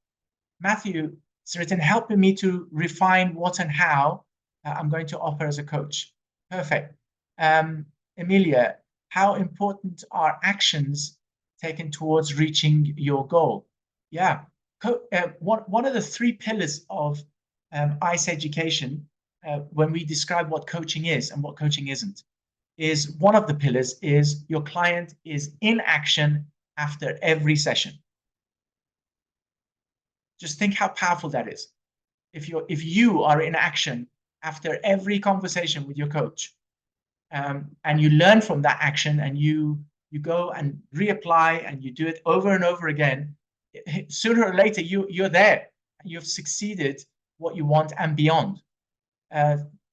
Matthew, it's written, helping me to refine what and how I'm going to offer as a coach. Perfect. Emilia, how important are actions taken towards reaching your goal? Yeah. One of the 3 pillars of ICE education, when we describe what coaching is and what coaching isn't, is one of the pillars is your client is in action after every session. Just think how powerful that is. If you are in action after every conversation with your coach, and you learn from that action, and you go and reapply, and you do it over and over again, sooner or later you're there. You've succeeded what you want and beyond.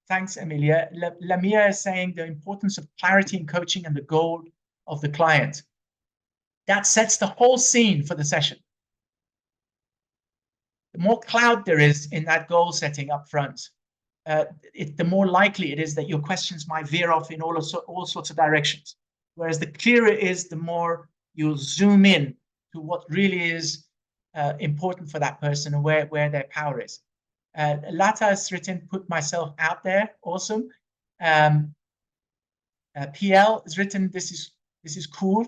Thanks, Emilia. Lamia is saying the importance of clarity in coaching and the goal of the client. That sets the whole scene for the session. The more cloud there is in that goal setting up front, the more likely it is that your questions might veer off in all sorts of directions. Whereas the clearer it is, the more you'll zoom in to what really is important for that person and where their power is. Lata has written, put myself out there. Awesome. PL has written, this is cool.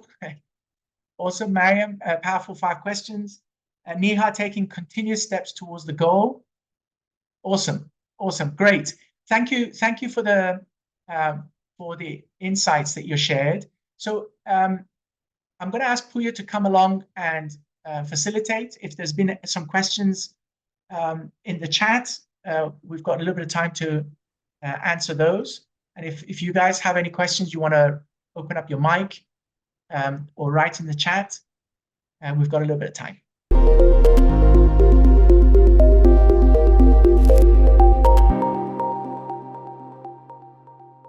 Also, Mariam, powerful 5 questions. Niha, taking continuous steps towards the goal. Awesome, awesome, great. Thank you for the insights that you shared. So I'm going to ask Puya to come along and facilitate. If there's been some questions in the chat, we've got a little bit of time to answer those. And if you guys have any questions, you want to open up your mic or write in the chat, we've got a little bit of time.